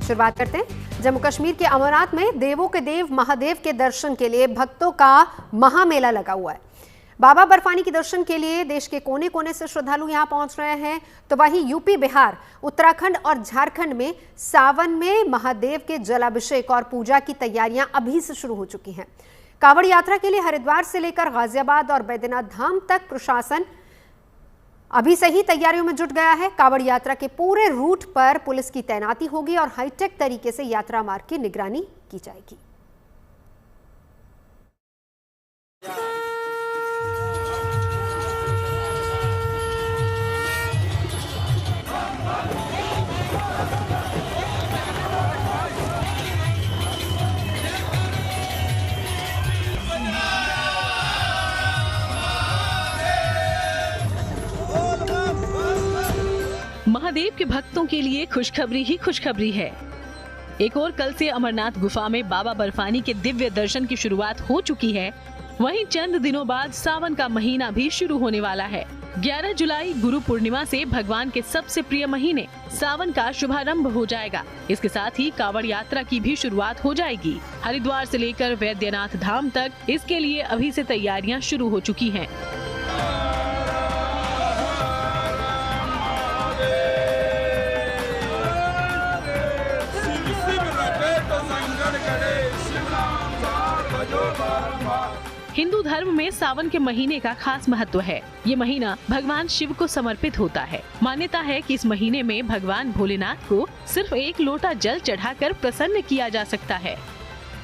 शुरुआत करते हैं जम्मू कश्मीर के अमरनाथ में देवों के देव महादेव के दर्शन के लिए भक्तों का महामेला लगा हुआ है। बाबा बर्फानी के दर्शन के लिए देश के कोने कोने से श्रद्धालु यहां पहुंच रहे हैं, तो वहीं यूपी, बिहार, उत्तराखंड और झारखंड में सावन में महादेव के जलाभिषेक और पूजा की तैयारियां अभी से शुरू हो चुकी हैं। कांवड़ यात्रा के लिए हरिद्वार से लेकर गाजियाबाद और बैद्यनाथ धाम तक प्रशासन अभी से ही तैयारियों में जुट गया है। कांवड़ यात्रा के पूरे रूट पर पुलिस की तैनाती होगी और हाईटेक तरीके से यात्रा मार्ग की निगरानी की जाएगी। महादेव के भक्तों के लिए खुशखबरी ही खुशखबरी है। एक और कल से अमरनाथ गुफा में बाबा बर्फानी के दिव्य दर्शन की शुरुआत हो चुकी है। वहीं चंद दिनों बाद सावन का महीना भी शुरू होने वाला है। 11 जुलाई गुरु पूर्णिमा से भगवान के सबसे प्रिय महीने सावन का शुभारंभ हो जाएगा। इसके साथ ही कांवड़ यात्रा की भी शुरुआत हो जाएगी। हरिद्वार से लेकर बैद्यनाथ धाम तक इसके लिए अभी से तैयारियां शुरू हो चुकी हैं। हिंदू धर्म में सावन के महीने का खास महत्व है। ये महीना भगवान शिव को समर्पित होता है। मान्यता है कि इस महीने में भगवान भोलेनाथ को सिर्फ एक लोटा जल चढ़ाकर प्रसन्न किया जा सकता है।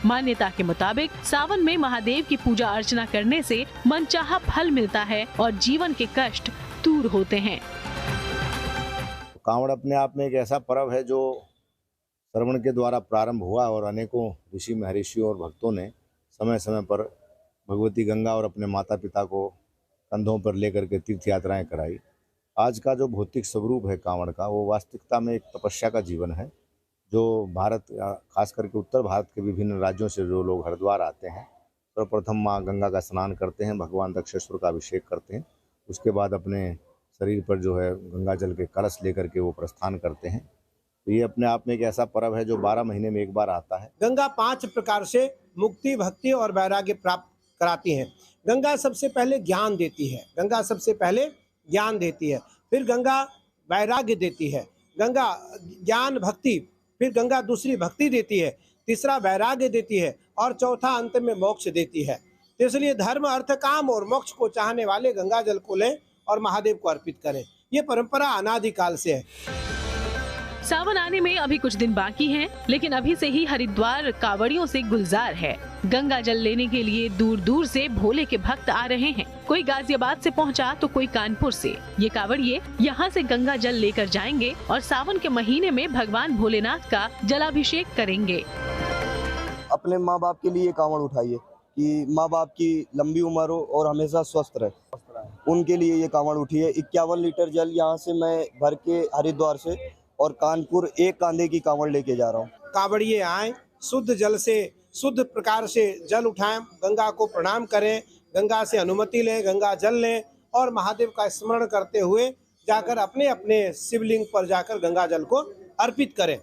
मान्यता के मुताबिक सावन में महादेव की पूजा अर्चना करने से मनचाहा फल मिलता है और जीवन के कष्ट दूर होते हैं। कांवड़ अपने आप में एक ऐसा पर्व है जो श्रवण के द्वारा प्रारंभ हुआ और अनेकों ऋषि महर्षियों और भक्तों ने समय समय पर भगवती गंगा और अपने माता पिता को कंधों पर लेकर के तीर्थ यात्राएं कराई। आज का जो भौतिक स्वरूप है कांवड़ का, वो वास्तविकता में एक तपस्या का जीवन है। जो भारत, खास करके उत्तर भारत के विभिन्न राज्यों से जो लोग हरिद्वार आते हैं, सर्वप्रथम माँ गंगा का स्नान करते हैं, भगवान दक्षेश्वर का अभिषेक करते हैं, उसके बाद अपने शरीर पर जो है गंगा जल के कलश लेकर के वो प्रस्थान करते हैं। तो ये अपने आप में एक ऐसा पर्व है जो 12 महीने में एक बार आता है। गंगा 5 प्रकार से मुक्ति, भक्ति और वैराग्य प्राप्त कराती है। गंगा सबसे पहले ज्ञान देती है, गंगा सबसे पहले ज्ञान देती है, फिर गंगा वैराग्य देती है, गंगा ज्ञान भक्ति, फिर गंगा दूसरी भक्ति देती है, तीसरा वैराग्य देती है और चौथा अंत में मोक्ष देती है। तो इसलिए धर्म, अर्थ, काम और मोक्ष को चाहने वाले गंगा जल को लें और महादेव को अर्पित करें। ये परंपरा अनादिकाल से है। सावन आने में अभी कुछ दिन बाकी हैं, लेकिन अभी से ही हरिद्वार कांवड़ियों से गुलजार है। गंगा जल लेने के लिए दूर दूर से भोले के भक्त आ रहे हैं। कोई गाजियाबाद से पहुंचा तो कोई कानपुर से। ये कांवड़िए यहाँ से गंगा जल लेकर जाएंगे और सावन के महीने में भगवान भोलेनाथ का जलाभिषेक करेंगे। अपने माँ बाप के लिए कांवड़ उठाइए कि माँ बाप की लंबी उम्र हो और हमेशा स्वस्थ रहे। उनके लिए ये कांवड़ उठिए। 51 लीटर जल यहाँ से मैं भर के हरिद्वार से और कानपुर एक कांधे की कांवड़ लेके जा रहा हूँ। कांवड़िए आए, शुद्ध जल से, शुद्ध प्रकार से जल उठाएं, गंगा को प्रणाम करें, गंगा से अनुमति लें, गंगा जल लें और महादेव का स्मरण करते हुए जाकर अपने अपने शिवलिंग पर जाकर गंगा जल को अर्पित करें।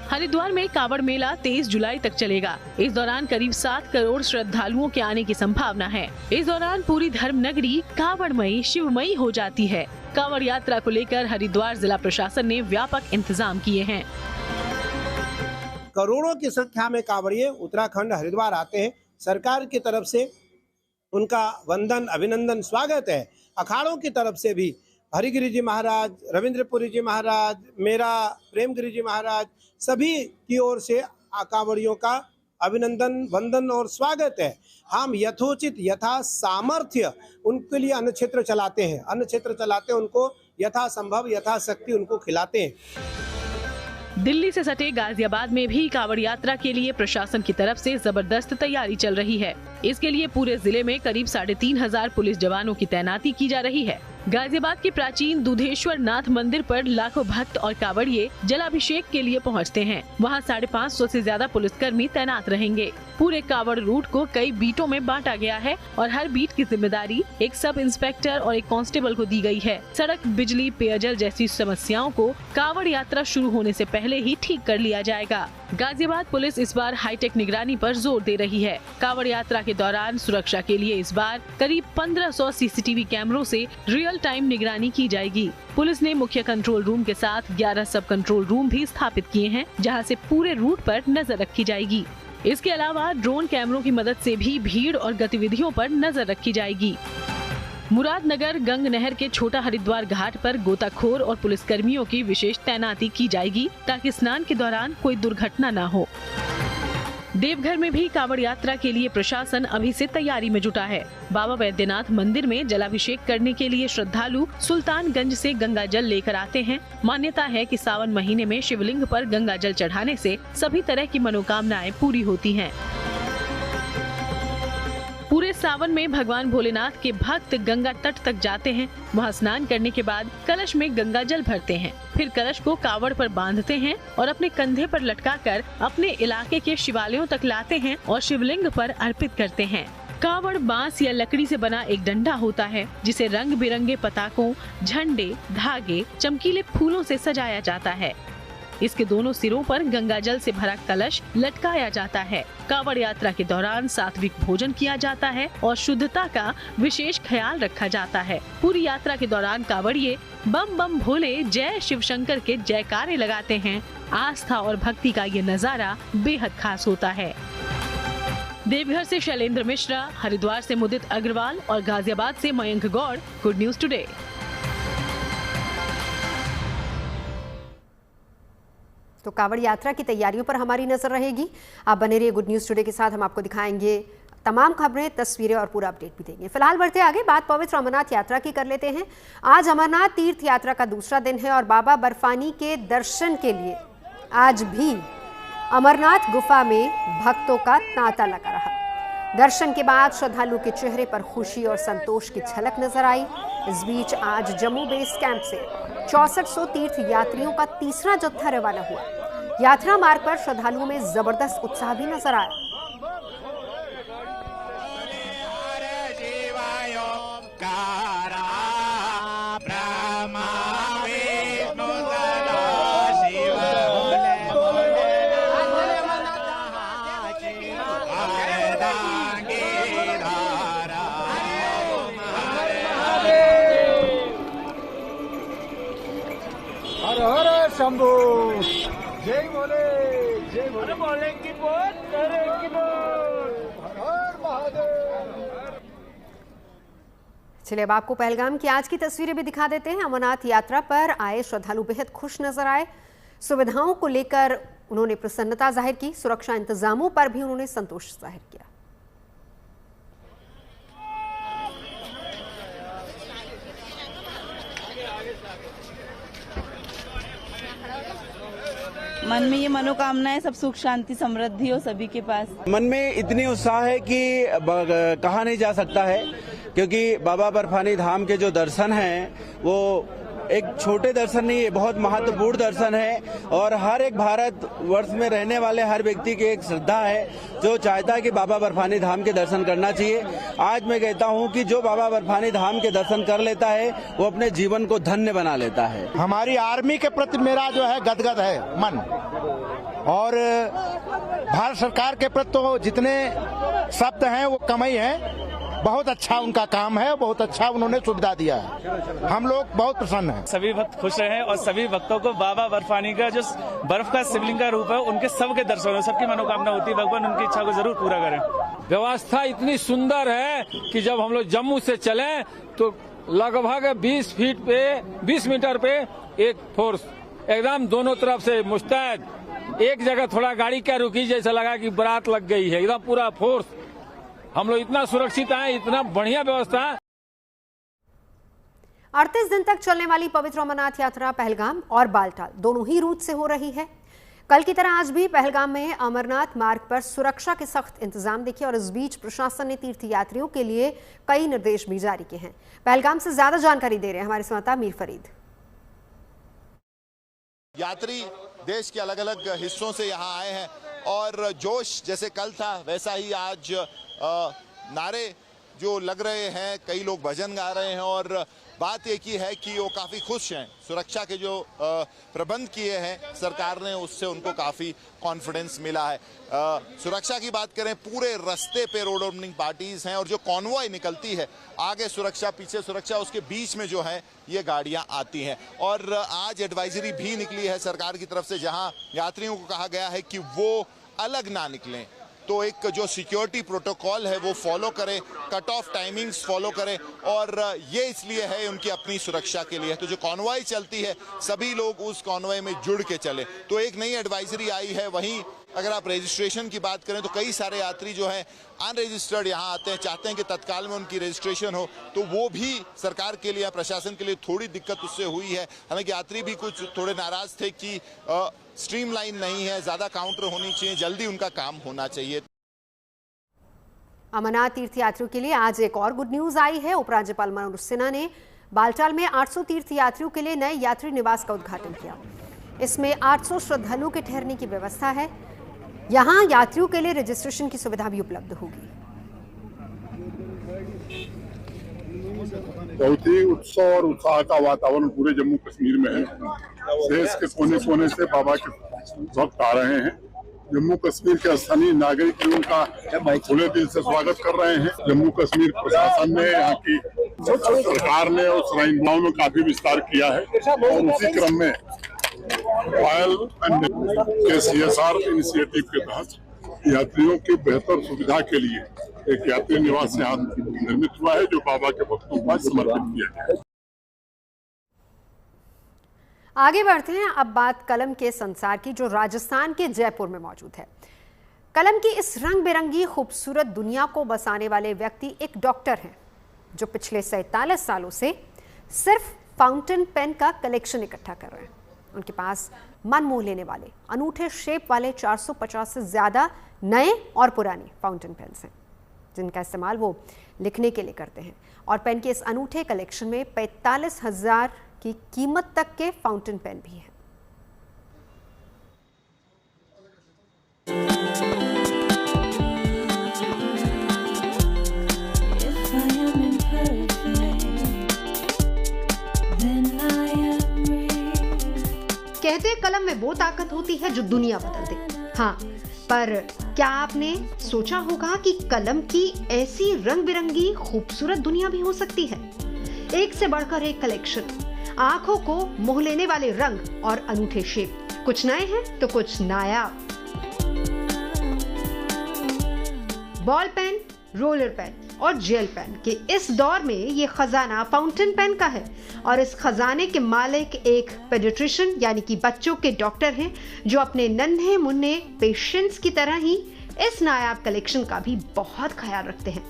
हरिद्वार में कांवड़ मेला 23 जुलाई तक चलेगा। इस दौरान करीब 7 करोड़ श्रद्धालुओं के आने की संभावना है। इस दौरान पूरी धर्म नगरी कांवड़मयी, शिवमयी हो जाती है। कांवड़ यात्रा को लेकर हरिद्वार जिला प्रशासन ने व्यापक इंतजाम किए हैं। करोड़ों की संख्या में कांवड़िए उत्तराखंड, हरिद्वार आते हैं। सरकार की तरफ से उनका वंदन, अभिनंदन, स्वागत है। अखाड़ों की तरफ से भी हरिगिरी जी महाराज, रविंद्रपुरी जी महाराज, मेरा प्रेमगिरी जी महाराज, सभी की ओर से कांवड़ियों का अभिनंदन, वंदन और स्वागत है। हम यथोचित, यथा सामर्थ्य उनके लिए अन्न क्षेत्र चलाते हैं। अन्न क्षेत्र चलाते हैं, उनको यथा संभव, यथाशक्ति उनको खिलाते हैं। दिल्ली से सटे गाजियाबाद में भी कांवड़ यात्रा के लिए प्रशासन की तरफ से जबरदस्त तैयारी चल रही है। इसके लिए पूरे जिले में करीब 3500 पुलिस जवानों की तैनाती की जा रही है। गाजियाबाद के प्राचीन दुधेश्वर नाथ मंदिर पर लाखों भक्त और कांवड़िए जलाभिषेक के लिए पहुंचते हैं। वहां 550 से ज्यादा पुलिसकर्मी तैनात रहेंगे। पूरे कांवड़ रूट को कई बीटों में बांटा गया है और हर बीट की जिम्मेदारी एक सब इंस्पेक्टर और एक कांस्टेबल को दी गई है। सड़क, बिजली, पेयजल जैसी समस्याओं को कांवड़ यात्रा शुरू होने से पहले ही ठीक कर लिया जाएगा। गाजियाबाद पुलिस इस बार हाईटेक निगरानी पर जोर दे रही है। कांवड़ यात्रा के दौरान सुरक्षा के लिए इस बार करीब 1500 सीसीटीवी कैमरों से रियल टाइम निगरानी की जाएगी। पुलिस ने मुख्य कंट्रोल रूम के साथ 11 सब कंट्रोल रूम भी स्थापित किए हैं, जहां से पूरे रूट पर नजर रखी जाएगी। इसके अलावा ड्रोन कैमरों की मदद से भी भीड़ और गतिविधियों पर नजर रखी जाएगी। मुरादनगर गंग नहर के छोटा हरिद्वार घाट पर गोताखोर और पुलिसकर्मियों की विशेष तैनाती की जाएगी ताकि स्नान के दौरान कोई दुर्घटना न हो। देवघर में भी कांवड़ यात्रा के लिए प्रशासन अभी से तैयारी में जुटा है। बाबा बैद्यनाथ मंदिर में जलाभिषेक करने के लिए श्रद्धालु सुल्तानगंज से गंगा जल लेकर आते हैं। मान्यता है कि सावन महीने में शिवलिंग पर गंगा जल चढ़ाने से सभी तरह की मनोकामनाएं पूरी होती हैं। पूरे सावन में भगवान भोलेनाथ के भक्त गंगा तट तक जाते हैं। वहां स्नान करने के बाद कलश में गंगा जल भरते हैं। फिर कलश को कावड़ पर बांधते हैं और अपने कंधे पर लटकाकर अपने इलाके के शिवालयों तक लाते हैं और शिवलिंग पर अर्पित करते हैं। कावड़ बांस या लकड़ी से बना एक डंडा होता है, जिसे रंग बिरंगे पताकों, झंडे, धागे, चमकीले फूलों से सजाया जाता है। इसके दोनों सिरों पर गंगा जल से भरा कलश लटकाया जाता है। कांवड़ यात्रा के दौरान सात्विक भोजन किया जाता है और शुद्धता का विशेष ख्याल रखा जाता है। पूरी यात्रा के दौरान कांवड़िए बम बम भोले जय शिव शंकर के जयकारे लगाते हैं। आस्था और भक्ति का ये नजारा बेहद खास होता है। देवघर से शैलेंद्र मिश्रा, हरिद्वार से मुदित अग्रवाल और गाजियाबाद से Mayank Gaur, good news today. तो कांवड़ यात्रा की तैयारियों पर हमारी नजर रहेगी। आप बने रहिए गुड न्यूज टुडे के साथ। हम आपको दिखाएंगे तमाम खबरें, तस्वीरें और पूरा अपडेट भी देंगे। फिलहाल बढ़ते आगे, बात पवित्र अमरनाथ यात्रा की कर लेते हैं। आज अमरनाथ तीर्थ यात्रा का दूसरा दिन है और बाबा बर्फानी के दर्शन के लिए आज भी अमरनाथ गुफा में भक्तों का तांता लगा रहा। दर्शन के बाद श्रद्धालु के चेहरे पर खुशी और संतोष की झलक नजर आई। इस बीच आज जम्मू बेस कैंप से 6400 तीर्थ यात्रियों का तीसरा जत्था रवाना हुआ। यात्रा मार्ग पर श्रद्धालुओं में जबरदस्त उत्साह भी नजर आया। शंभू जय बोले, जय बोले, बोले की बोल, करे की बोल, हर हर महादेव। चलिए अब आपको पहलगाम की आज की तस्वीरें भी दिखा देते हैं। अमरनाथ यात्रा पर आए श्रद्धालु बेहद खुश नजर आए। सुविधाओं को लेकर उन्होंने प्रसन्नता जाहिर की। सुरक्षा इंतजामों पर भी उन्होंने संतोष जाहिर किया। मन में ये मनोकामनाएं सब सुख शांति समृद्धि हो सभी के पास। मन में इतनी उत्साह है कि कहा नहीं जा सकता है, क्योंकि बाबा बर्फानी धाम के जो दर्शन हैं वो एक छोटे दर्शन नहीं है, बहुत महत्वपूर्ण दर्शन है। और हर एक भारत वर्ष में रहने वाले हर व्यक्ति की एक श्रद्धा है जो चाहता है कि बाबा बर्फानी धाम के दर्शन करना चाहिए। आज मैं कहता हूं कि जो बाबा बर्फानी धाम के दर्शन कर लेता है वो अपने जीवन को धन्य बना लेता है। हमारी आर्मी के प्रति मेरा जो है गदगद है मन, और भारत सरकार के प्रति तो जितने शब्द हैं वो कम ही है। बहुत अच्छा उनका काम है, बहुत अच्छा उन्होंने सुविधा दिया है। हम लोग बहुत प्रसन्न हैं। सभी भक्त खुश रहे और सभी भक्तों को बाबा बर्फानी का जो बर्फ का शिवलिंग का रूप है उनके सबके दर्शन हो, सबकी मनोकामना होती है, भगवान उनकी इच्छा को जरूर पूरा करें। व्यवस्था इतनी सुंदर है कि जब हम लोग जम्मू से चले तो लगभग 20 फीट पे 20 मीटर पे एक फोर्स एकदम दोनों तरफ से मुस्तैद। एक जगह थोड़ा गाड़ी क्या रुकी, जैसा लगा कि बारात लग गई है। एकदम पूरा फोर्स, हम लोग इतना सुरक्षित हैं, इतना बढ़िया व्यवस्था है। 38 दिन तक चलने वाली पवित्र अमरनाथ यात्रा पहलगाम और बालटाल दोनों ही रूट से हो रही है। कल की तरह आज भी पहलगाम में अमरनाथ मार्ग पर सुरक्षा के सख्त इंतजाम देखे और इस बीच प्रशासन ने तीर्थयात्रियों के लिए कई निर्देश भी जारी किए हैं। पहलगाम से ज्यादा जानकारी दे रहे हैं हमारे संवाददाता मीर फरीद। यात्री देश के अलग अलग हिस्सों से यहाँ आए हैं और जोश जैसे कल था वैसा ही आज नारे जो लग रहे हैं, कई लोग भजन गा रहे हैं और बात एक ही है कि वो काफ़ी खुश हैं। सुरक्षा के जो प्रबंध किए हैं सरकार ने, उससे उनको काफ़ी कॉन्फिडेंस मिला है। सुरक्षा की बात करें, पूरे रास्ते पे रोड ओपनिंग पार्टीज हैं और जो कॉन्वॉय निकलती है, आगे सुरक्षा पीछे सुरक्षा, उसके बीच में जो है ये गाड़ियां आती हैं। और आज एडवाइजरी भी निकली है सरकार की तरफ से, जहां यात्रियों को कहा गया है कि वो अलग ना निकलें, तो एक जो सिक्योरिटी प्रोटोकॉल है वो फॉलो करें, कट ऑफ टाइमिंग्स फॉलो करें और ये इसलिए है उनकी अपनी सुरक्षा के लिए। तो जो कॉन्वॉय चलती है सभी लोग उस कॉन्वॉय में जुड़ के चले। तो एक नई एडवाइजरी आई है। वहीं अगर आप रजिस्ट्रेशन की बात करें तो कई सारे यात्री जो हैं अनरजिस्टर्ड यहाँ आते हैं, चाहते हैं कि तत्काल में उनकी रजिस्ट्रेशन हो, तो वो भी सरकार के लिए, प्रशासन के लिए थोड़ी दिक्कत उससे हुई है। हालांकि यात्री भी कुछ थोड़े नाराज थे कि स्ट्रीमलाइन नहीं है, ज्यादा काउंटर होनी चाहिए, जल्दी उनका काम होना चाहिए। अमरनाथ तीर्थयात्रियों के लिए आज एक और गुड न्यूज आई है। उपराज्यपाल मनोज सिन्हा ने बालटाल में 800 तीर्थयात्रियों के लिए नए यात्री निवास का उद्घाटन किया। इसमें 800 श्रद्धालुओं के ठहरने की व्यवस्था है। यहाँ यात्रियों के लिए रजिस्ट्रेशन की सुविधा भी उपलब्ध होगी। बहुत ही उत्सव और उत्साह का वातावरण पूरे जम्मू कश्मीर में है। देश के कोने कोने से बाबा के भक्त आ रहे हैं। जम्मू कश्मीर के स्थानीय नागरिक भी उनका खुले दिल से स्वागत कर रहे हैं। जम्मू कश्मीर प्रशासन ने, यहाँ की सरकार ने और श्राइन बोर्ड में काफी विस्तार किया है और उसी क्रम में रॉयल एंड के CSR इनिशिएटिव के तहत यात्रियों की बेहतर सुविधा के लिए एक यात्री निवास यहाँ निर्मित हुआ है, जो बाबा के भक्तों को समर्पित किया गया है। आगे बढ़ते हैं। अब बात कलम के संसार की, जो राजस्थान के जयपुर में मौजूद है। कलम की इस रंग बिरंगी खूबसूरत दुनिया को बसाने वाले व्यक्ति एक डॉक्टर हैं, जो पिछले 47 सालों से सिर्फ फाउंटेन पेन का कलेक्शन इकट्ठा कर रहे हैं। उनके पास मन मोह लेने वाले अनूठे शेप वाले 450 से ज्यादा नए और पुराने फाउंटेन पेन्स हैं, जिनका इस्तेमाल वो लिखने के लिए करते हैं। और पेन के इस अनूठे कलेक्शन में 45,000 की कीमत तक के फाउंटेन पेन भी हैं। कहते हैं कलम में वो ताकत होती है जो दुनिया बदल दे। हाँ, पर क्या आपने सोचा होगा कि कलम की ऐसी रंग बिरंगी खूबसूरत दुनिया भी हो सकती है? एक से बढ़कर एक कलेक्शन, आंखों को मोह लेने वाले रंग और अनूठे शेप, कुछ नए हैं तो कुछ नायाब। बॉल पेन, रोलर पेन और जेल पेन के इस दौर में ये खजाना फाउंटेन पेन का है और इस खजाने के मालिक एक पेडिट्रिशियन यानी कि बच्चों के डॉक्टर हैं, जो अपने नन्हे मुन्ने पेशेंट्स की तरह ही इस नायाब कलेक्शन का भी बहुत ख्याल रखते हैं।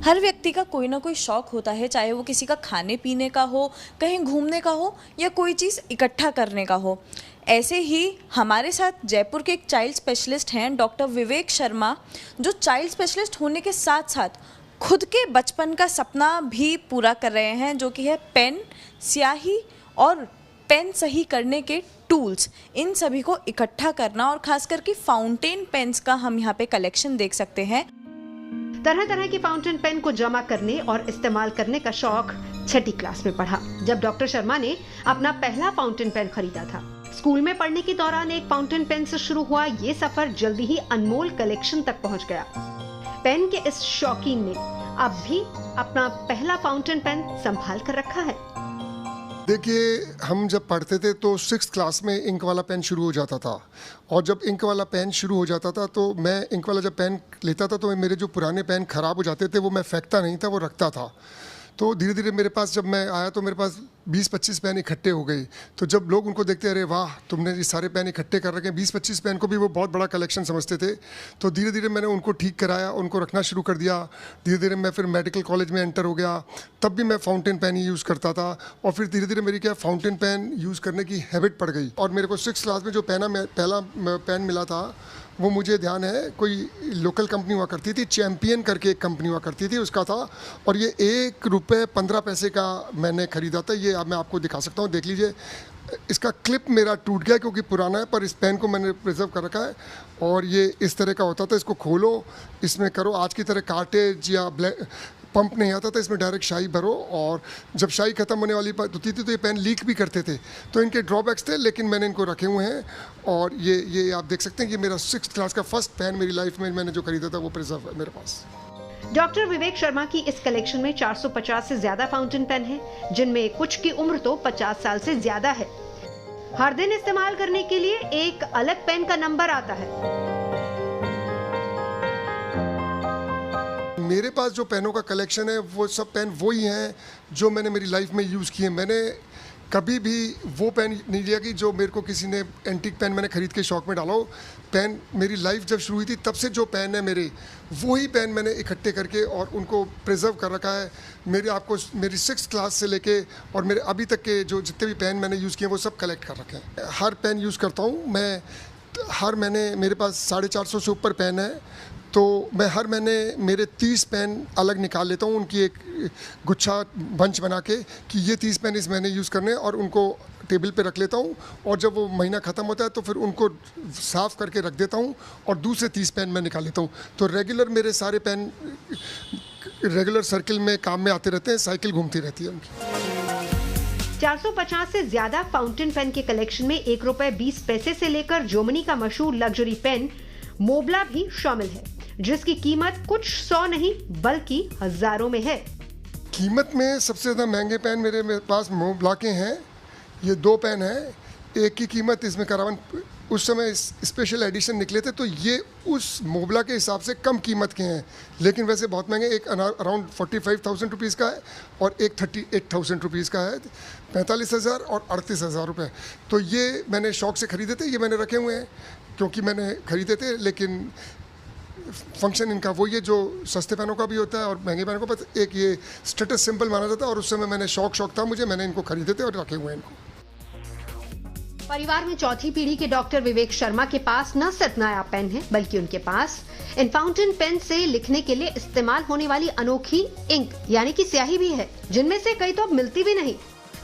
हर व्यक्ति का कोई ना कोई शौक होता है, चाहे वो किसी का खाने पीने का हो, कहीं घूमने का हो या कोई चीज़ इकट्ठा करने का हो। ऐसे ही हमारे साथ जयपुर के एक चाइल्ड स्पेशलिस्ट हैं डॉक्टर विवेक शर्मा, जो चाइल्ड स्पेशलिस्ट होने के साथ साथ खुद के बचपन का सपना भी पूरा कर रहे हैं, जो कि है पेन, स्याही और पेन सही करने के टूल्स। इन सभी को इकट्ठा करना और खास करके फाउंटेन पेन्स का हम यहाँ पे कलेक्शन देख सकते हैं। तरह तरह के फाउंटेन पेन को जमा करने और इस्तेमाल करने का शौक 6ठी क्लास में पढ़ा, जब डॉक्टर शर्मा ने अपना पहला फाउंटेन पेन खरीदा था। स्कूल में पढ़ने के दौरान एक फाउंटेन पेन से शुरू हुआ ये सफर जल्दी ही अनमोल कलेक्शन तक पहुंच गया। पेन के इस शौकीन ने अब भी अपना पहला फाउंटेन पेन संभाल कर रखा है। देखिए, हम जब पढ़ते थे तो 6th क्लास में इंक वाला पेन शुरू हो जाता था, और जब इंक वाला पेन शुरू हो जाता था तो मैं इंक वाला जब पेन लेता था तो मेरे जो पुराने पेन ख़राब हो जाते थे वो मैं फेंकता नहीं था, वो रखता था। तो धीरे धीरे मेरे पास जब मैं आया तो मेरे पास 20-25 पेन इकट्ठे हो गए। तो जब लोग उनको देखते अरे वाह तुमने ये सारे पेन इकट्ठे कर रखे हैं, 20-25 पेन को भी वो बहुत बड़ा कलेक्शन समझते थे। तो धीरे धीरे मैंने उनको ठीक कराया, उनको रखना शुरू कर दिया। धीरे धीरे मैं फिर मेडिकल कॉलेज में एंटर हो गया, तब भी मैं फाउंटेन पेन ही यूज़ करता था। और फिर धीरे धीरे मेरी क्या फाउंटेन पेन यूज़ करने की हैबिट पड़ गई। और मेरे को 6th क्लास में जो पहला पेन मिला था वो मुझे ध्यान है, कोई लोकल कंपनी हुआ करती थी, चैम्पियन करके एक कंपनी हुआ करती थी, उसका था। और ये ₹1.15 का मैंने ख़रीदा था। ये अब मैं आपको दिखा सकता हूँ, देख लीजिए। इसका क्लिप मेरा टूट गया क्योंकि पुराना है, पर इस पेन को मैंने प्रिजर्व कर रखा है। और ये इस तरह का होता था, इसको खोलो, इसमें करो। आज की तरह कार्टेज या पंप नहीं आता था, इसमें डायरेक्ट शाई भरो। और जब शाई ख़त्म होने वाली होती थी तो ये पेन लीक भी करते थे। तो इनके ड्रॉबैक्स थे, लेकिन मैंने इनको रखे हुए हैं। और ये आप देख सकते हैं कि मेरा 6th क्लास का फर्स्ट पेन मेरी लाइफ में मैंने जो खरीदा था वो प्रिजर्व है मेरे पास। डॉक्टर विवेक शर्मा की इस कलेक्शन में 450 से ज्यादा फाउंटेन पेन हैं, जिनमें कुछ की उम्र तो 50 साल से ज्यादा है। हर दिन इस्तेमाल करने के लिए एक अलग पेन का नंबर आता है। मेरे पास जो पेनों का कलेक्शन है वो सब पेन वही हैं जो मैंने मेरी लाइफ में यूज़ किए। मैंने कभी भी वो पेन नहीं लिया कि जो मेरे को किसी ने एंटीक पेन मैंने खरीद के शौक में डाला हो। पेन मेरी लाइफ जब शुरू हुई थी तब से जो पेन है मेरे, वही पेन मैंने इकट्ठे करके और उनको प्रिजर्व कर रखा है। मेरी 6th क्लास से लेके और मेरे अभी तक के जो जितने भी पेन मैंने यूज़ किए वो सब कलेक्ट कर रखे हैं। हर पेन यूज़ करता हूँ मैं। हर महीने मेरे पास 450 से ऊपर पेन है, तो मैं हर महीने मेरे 30 पेन अलग निकाल लेता हूँ, उनकी एक गुच्छा बंच बना के कि ये 30 पेन इस महीने यूज़ करने, और उनको टेबल पे रख लेता हूँ। और जब वो महीना ख़त्म होता है तो फिर उनको साफ़ करके रख देता हूँ और दूसरे 30 पेन मैं निकाल लेता हूँ। तो रेगुलर मेरे सारे पेन रेगुलर सर्किल में काम में आते रहते हैं, साइकिल घूमती रहती है उनकी। 450 से ज्यादा फाउंटेन पेन के कलेक्शन में ₹1.20 से लेकर जर्मनी का मशहूर लग्जरी पेन मोबला भी शामिल है, जिसकी कीमत कुछ 100 नहीं बल्कि हजारों में है। कीमत में सबसे ज़्यादा महंगे पेन मेरे पास मोबला के हैं। ये 2 पेन हैं, एक की कीमत इसमें करावन उस समय स्पेशल एडिशन निकले थे तो ये उस मोबला के हिसाब से कम कीमत के हैं, लेकिन वैसे बहुत महंगे। एक अराउंड 45,000 रुपीज़ का है और एक 38,000 रुपीज़ का है, 45,000 और 38,000 रुपये। तो ये मैंने शौक से ख़रीदे थे, ये मैंने रखे हुए हैं क्योंकि मैंने ख़रीदे थे। लेकिन फंक्शन इनका वही है जो सस्ते पेनों का भी होता है और महंगे पेनों का, पर एक ये स्टेटस सिंबल माना जाता है। और उस समय मैंने शौक था मुझे, मैंने इनको खरीदे थे और रखे हुए हैं इनको। परिवार में चौथी पीढ़ी के डॉक्टर विवेक शर्मा के पास न सिर्फ नया पेन है, बल्कि उनके पास इन फाउंटेन पेन से लिखने के लिए इस्तेमाल होने वाली अनोखी इंक यानी कि स्याही भी है, जिनमें से कई तो अब मिलती भी नहीं।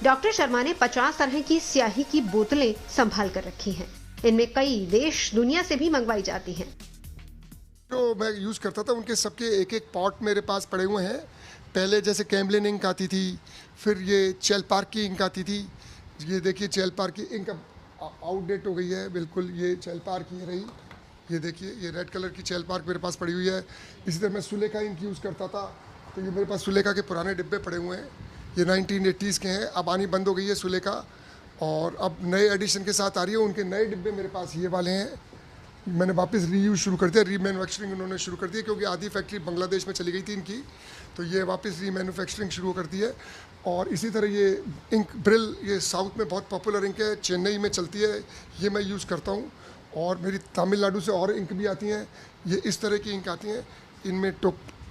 डॉक्टर शर्मा ने 50 तरह की स्याही की बोतलें संभाल कर रखी हैं। इनमें कई देश दुनिया से भी मंगवाई जाती हैं। जो मैं यूज़ करता था उनके सबके एक एक पॉट मेरे पास पड़े हुए हैं। पहले जैसे कैम्बलिन इंक आती थी, फिर ये चेल पार्क की इंक आती थी। ये देखिए चेल पार्क की इंक आउटडेट हो गई है बिल्कुल। ये चेल पार्क की रही, ये देखिए ये रेड कलर की चेल पार्क मेरे पास पड़ी हुई है। इसी तरह मैं सुलेखा इंक यूज़ करता था, तो ये मेरे पास सुलेखा के पुराने डिब्बे पड़े हुए हैं। ये 1980s के हैं, अब आनी बंद हो गई है सुलेखा और अब नए एडिशन के साथ आ रही है। उनके नए डिब्बे मेरे पास ये वाले हैं। मैंने वापस रीयूज़ शुरू कर दिया, रीमैन्युफैक्चरिंग उन्होंने शुरू कर दी क्योंकि आधी फैक्ट्री बांग्लादेश में चली गई थी इनकी, तो ये वापस रीमैन्युफैक्चरिंग शुरू कर दी है। और इसी तरह ये इंक ब्रिल, ये साउथ में बहुत पॉपुलर इंक है, चेन्नई में चलती है, ये मैं यूज़ करता हूँ। और मेरी तमिलनाडु से और इंक भी आती हैं, ये इस तरह की इंक आती हैं। इनमें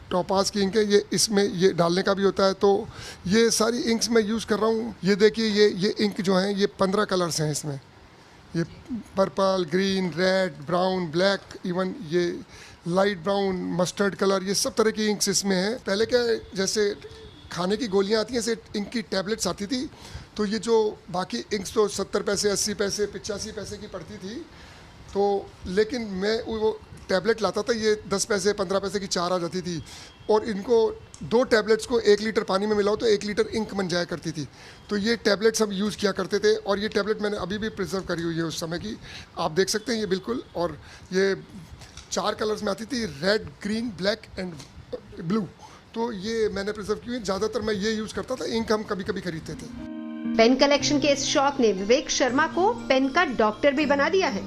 टोपास की इंक है, ये इसमें ये डालने का भी होता है। तो ये सारी इंक्स मैं यूज़ कर रहा हूँ। ये देखिए ये इंक जो हैं ये 15 कलर्स हैं इसमें। ये purple, green, red, brown, black, even ये लाइट ब्राउन, मस्टर्ड कलर, ये सब तरह की इंक्स इसमें हैं। पहले क्या जैसे खाने की गोलियां आती हैं, ऐसे इंक की टैबलेट्स आती थी, तो ये जो बाकी इंक्स तो 70 पैसे, 80 पैसे, 85 पैसे की पड़ती थी। तो लेकिन मैं वो टैबलेट लाता था, ये 10 पैसे 15 पैसे की 4 आ जाती थी। और इनको 2 टैबलेट्स को 1 लीटर पानी में मिलाओ तो 1 लीटर इंक बन जाया करती थी। तो ये टैबलेट्स हम यूज़ किया करते थे और ये टैबलेट मैंने अभी भी प्रिजर्व करी हुई है उस समय की, आप देख सकते हैं ये बिल्कुल। और ये 4 कलर्स में आती थी, red, green, black and blue. तो ये मैंने प्रिजर्व की हुई। ज़्यादातर मैं ये यूज़ करता था, इंक हम कभी कभी खरीदते थे। पेन कलेक्शन के इस शौक ने विवेक शर्मा को पेन का डॉक्टर भी बना दिया है।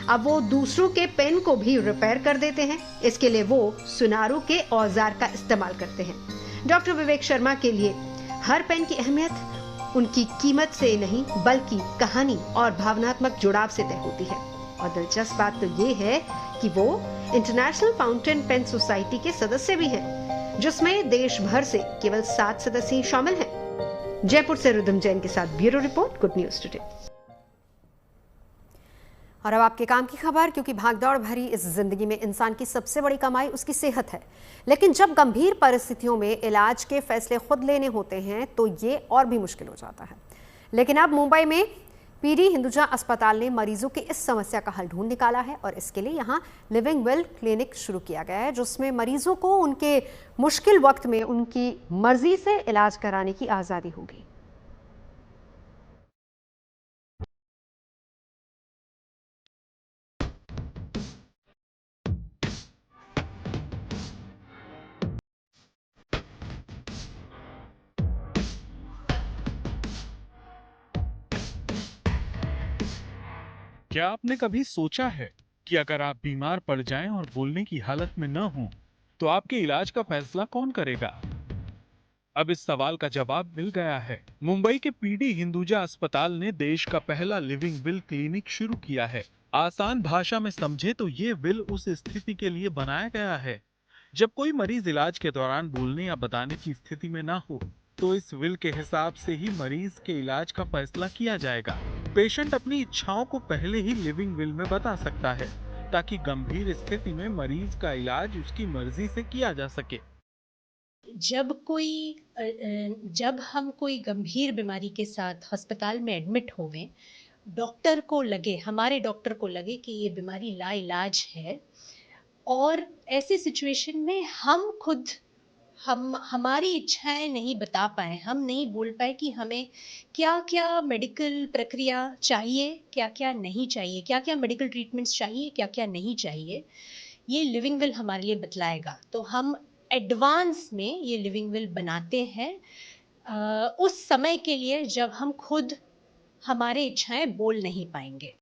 अब वो दूसरों के पेन को भी रिपेयर कर देते हैं। इसके लिए वो सुनारों के औजार का इस्तेमाल करते हैं। डॉक्टर विवेक शर्मा के लिए हर पेन की अहमियत उनकी कीमत से नहीं बल्कि कहानी और भावनात्मक जुड़ाव से तय होती है। और दिलचस्प बात तो ये है कि वो इंटरनेशनल फाउंटेन पेन सोसाइटी के सदस्य भी हैं, जिसमें देश भर से केवल 7 सदस्य शामिल हैं। जयपुर से रुदम जैन के साथ bureau report, good news today. और अब आपके काम की खबर, क्योंकि भागदौड़ भरी इस जिंदगी में इंसान की सबसे बड़ी कमाई उसकी सेहत है, लेकिन जब गंभीर परिस्थितियों में इलाज के फैसले खुद लेने होते हैं तो ये और भी मुश्किल हो जाता है। लेकिन अब मुंबई में पीडी हिंदुजा अस्पताल ने मरीजों की इस समस्या का हल ढूंढ निकाला है और इसके लिए यहाँ लिविंग विल क्लिनिक शुरू किया गया है, जिसमें मरीजों को उनके मुश्किल वक्त में उनकी मर्जी से इलाज कराने की आज़ादी होगी। क्या आपने कभी सोचा है कि अगर आप बीमार पड़ जाएं और बोलने की हालत में न हो तो आपके इलाज का फैसला कौन करेगा? अब इस सवाल का जवाब मिल गया है। मुंबई के पीडी हिंदुजा अस्पताल ने देश का पहला लिविंग विल क्लिनिक शुरू किया है। आसान भाषा में समझे तो ये विल उस स्थिति के लिए बनाया गया है जब कोई मरीज इलाज के दौरान बोलने या बताने की स्थिति में ना हो, तो इस विल के हिसाब से ही मरीज के इलाज का फैसला किया जाएगा। पेशेंट अपनी इच्छाओं को पहले ही लिविंग विल में बता सकता है ताकि गंभीर स्थिति में मरीज का इलाज उसकी मर्जी से किया जा सके। जब हम कोई गंभीर बीमारी के साथ अस्पताल में एडमिट होवें, डॉक्टर को लगे, हमारे डॉक्टर को लगे कि ये बीमारी लाइलाज है, और ऐसे सिचुएशन में हम हमारी इच्छाएं नहीं बता पाए, हम नहीं बोल पाए कि हमें क्या क्या मेडिकल प्रक्रिया चाहिए, क्या क्या नहीं चाहिए, क्या क्या मेडिकल ट्रीटमेंट्स चाहिए, क्या क्या नहीं चाहिए, ये लिविंग विल हमारे लिए बतलाएगा। तो हम एडवांस में ये लिविंग विल बनाते हैं उस समय के लिए जब हम खुद हमारे इच्छाएं बोल नहीं पाएंगे।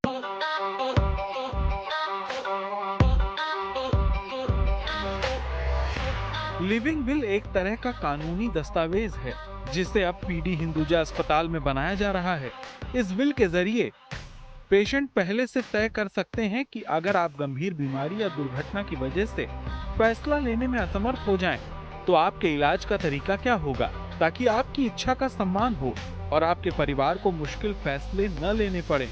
लिविंग विल एक तरह का कानूनी दस्तावेज है जिसे अब पीडी हिंदुजा अस्पताल में बनाया जा रहा है। इस विल के जरिए पेशेंट पहले से तय कर सकते हैं कि अगर आप गंभीर बीमारी या दुर्घटना की वजह से फैसला लेने में असमर्थ हो जाएं, तो आपके इलाज का तरीका क्या होगा, ताकि आपकी इच्छा का सम्मान हो और आपके परिवार को मुश्किल फैसले न लेने पड़े।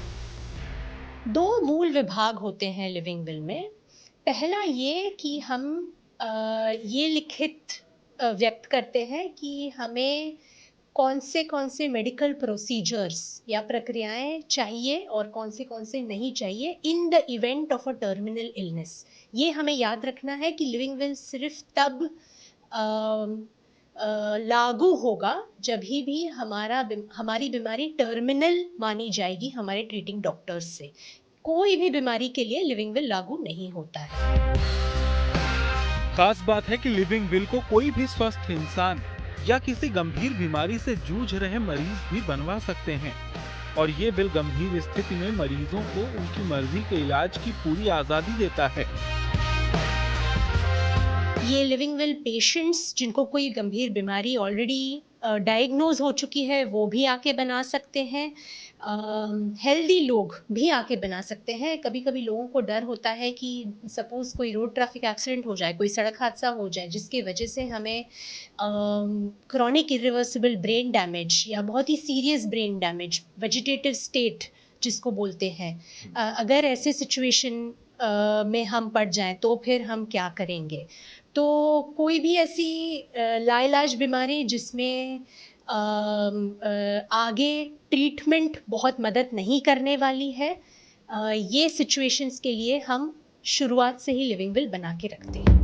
2 मूल विभाग होते हैं लिविंग विल में। पहला ये कि हम ये लिखित व्यक्त करते हैं कि हमें कौन से मेडिकल प्रोसीजर्स या प्रक्रियाएं चाहिए और कौन से नहीं चाहिए in the event of a terminal illness. ये हमें याद रखना है कि लिविंग विल सिर्फ तब लागू होगा जब भी हमारी बीमारी टर्मिनल मानी जाएगी हमारे ट्रीटिंग डॉक्टर्स से। कोई भी बीमारी के लिए लिविंग विल लागू नहीं होता है। खास बात है कि लिविंग विल को कोई भी स्वस्थ इंसान या किसी गंभीर बीमारी से जूझ रहे मरीज भी बनवा सकते हैं, और ये बिल गंभीर स्थिति में मरीजों को उनकी मर्जी के इलाज की पूरी आजादी देता है। ये लिविंग विल पेशेंट्स जिनको कोई गंभीर बीमारी ऑलरेडी डायग्नोज हो चुकी है वो भी आके बना सकते हैं, हेल्दी लोग भी आके बना सकते हैं। कभी कभी लोगों को डर होता है कि सपोज कोई रोड ट्रैफिक एक्सीडेंट हो जाए, कोई सड़क हादसा हो जाए जिसकी वजह से हमें क्रॉनिक इरिवर्सिबल ब्रेन डैमेज या बहुत ही serious brain damage, vegetative state जिसको बोलते हैं, अगर ऐसे सिचुएशन में हम पड़ जाएं तो फिर हम क्या करेंगे। तो कोई भी ऐसी लाइलाज बीमारी जिसमें आगे ट्रीटमेंट बहुत मदद नहीं करने वाली है, ये सिचुएशंस के लिए हम शुरुआत से ही लिविंग विल बना के रखते हैं।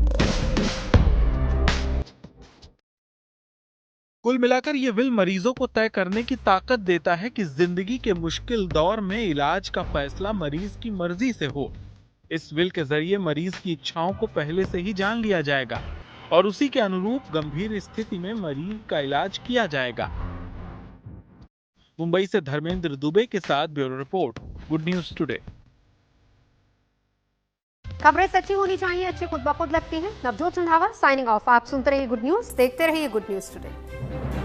कुल मिलाकर ये विल मरीजों को तय करने की ताकत देता है कि जिंदगी के मुश्किल दौर में इलाज का फैसला मरीज की मर्जी से हो। इस विल के जरिए मरीज की इच्छाओं को पहले से ही जान लिया जाएगा और उसी के अनुरूप गंभीर स्थिति में मरीज का इलाज किया जाएगा। मुंबई से धर्मेंद्र दुबे के साथ bureau report, good news today. खबरें सच्ची होनी चाहिए, अच्छी खुद ब खुद लगती हैं। Navjot Randhawa signing off. आप सुनते रहिए गुड न्यूज, देखते रहिए गुड न्यूज टुडे।